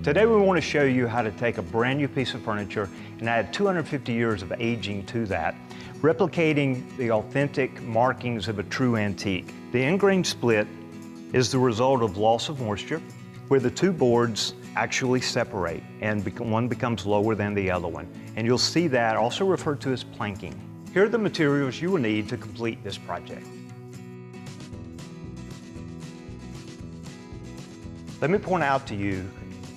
Today we want to show you how to take a brand new piece of furniture and add 250 years of aging to that, replicating the authentic markings of a true antique. The end grain split is the result of loss of moisture, where the two boards actually separate and one becomes lower than the other one. And you'll see that also referred to as planking. Here are the materials you will need to complete this project. Let me point out to you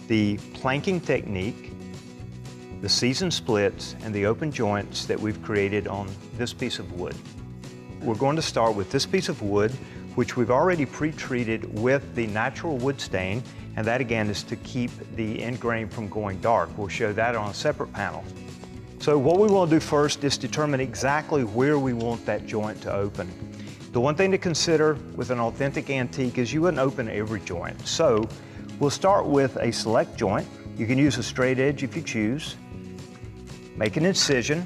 the planking technique, the seasoned splits, and the open joints that we've created on this piece of wood. We're going to start with this piece of wood, which we've already pre-treated with the natural wood stain, and that again is to keep the end grain from going dark. We'll show that on a separate panel. So what we want to do first is determine exactly where we want that joint to open. The one thing to consider with an authentic antique is you wouldn't open every joint. So we'll start with a select joint. You can use a straight edge if you choose. Make an incision.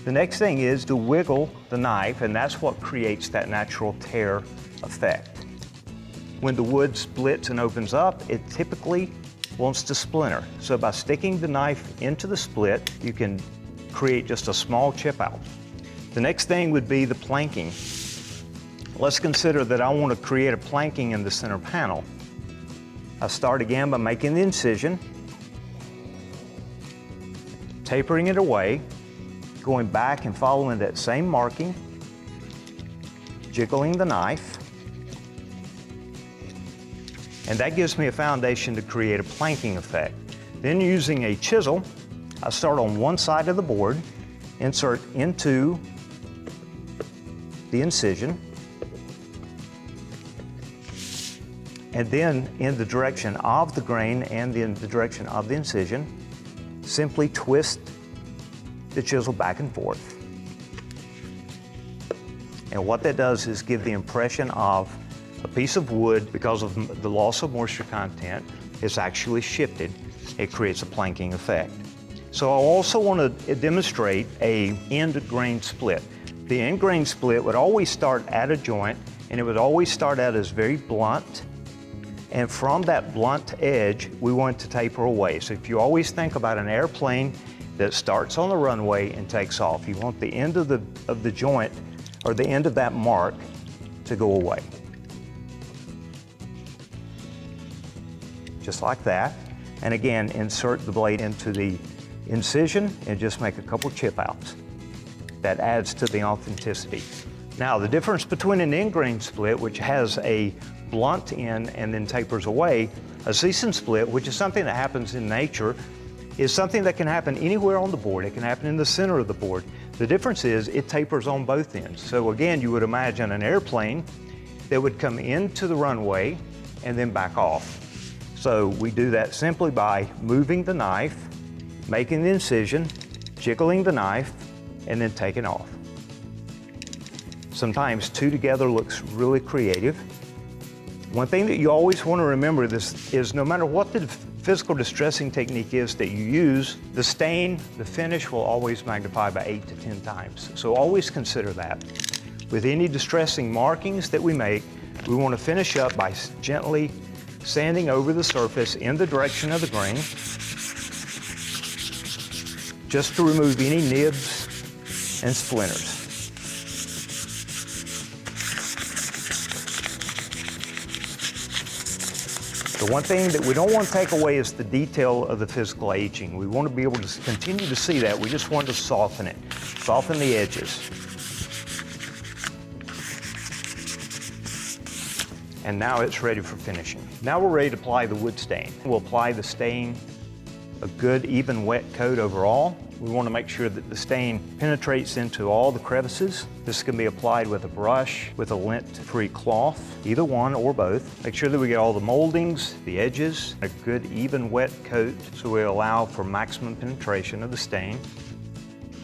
The next thing is to wiggle the knife, and that's what creates that natural tear effect. When the wood splits and opens up, it typically wants to splinter. So by sticking the knife into the split, you can create just a small chip out. The next thing would be the planking. Let's consider that I want to create a planking in the center panel. I start again by making the incision, tapering it away, going back and following that same marking, jiggling the knife, and that gives me a foundation to create a planking effect. Then using a chisel, I start on one side of the board, insert into the incision, and then in the direction of the grain and in the direction of the incision, simply twist the chisel back and forth. And what that does is give the impression of a piece of wood, because of the loss of moisture content, is actually shifted. It creates a planking effect. So I also want to demonstrate a end grain split. The end grain split would always start at a joint, and it would always start out as very blunt. And from that blunt edge, we want to taper away. So if you always think about an airplane that starts on the runway and takes off, you want the end of the joint, or the end of that mark, to go away. Just like that. And again, insert the blade into the incision and just make a couple chip outs. That adds to the authenticity. Now, the difference between an end grain split, which has a blunt end and then tapers away, a seasoned split, which is something that happens in nature, is something that can happen anywhere on the board. It can happen in the center of the board. The difference is it tapers on both ends. So again, you would imagine an airplane that would come into the runway and then back off. So we do that simply by moving the knife, making the incision, jiggling the knife, and then taking off. Sometimes two together looks really creative. One thing that you always want to remember is no matter what the physical distressing technique is that you use, the stain, the finish will always magnify by 8 to 10 times. So always consider that. With any distressing markings that we make, we want to finish up by gently sanding over the surface in the direction of the grain, just to remove any nibs and splinters. The one thing that we don't want to take away is the detail of the physical aging. We want to be able to continue to see that. We just want to soften it, soften the edges. And now it's ready for finishing. Now we're ready to apply the wood stain. We'll apply the stain, a good even wet coat overall. We want to make sure that the stain penetrates into all the crevices. This can be applied with a brush, with a lint-free cloth, either one or both. Make sure that we get all the moldings, the edges, a good even wet coat so we allow for maximum penetration of the stain.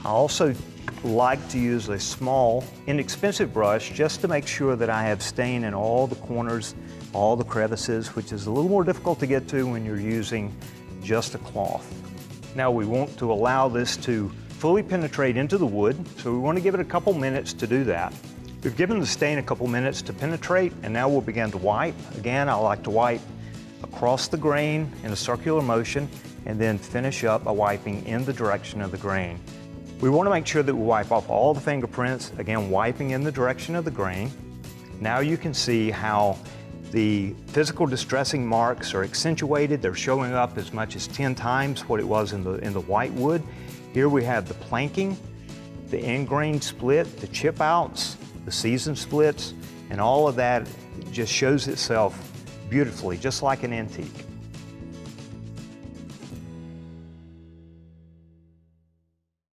I also like to use a small, inexpensive brush just to make sure that I have stain in all the corners, all the crevices, which is a little more difficult to get to when you're using just a cloth. Now we want to allow this to fully penetrate into the wood, so we want to give it a couple minutes to do that. We've given the stain a couple minutes to penetrate, and now we'll begin to wipe. Again, I like to wipe across the grain in a circular motion, and then finish up by wiping in the direction of the grain. We want to make sure that we wipe off all the fingerprints, again wiping in the direction of the grain. Now you can see how the physical distressing marks are accentuated. They're showing up as much as 10 times what it was in the white wood. Here we have the planking, the end grain split, the chip outs, the season splits, and all of that just shows itself beautifully, just like an antique.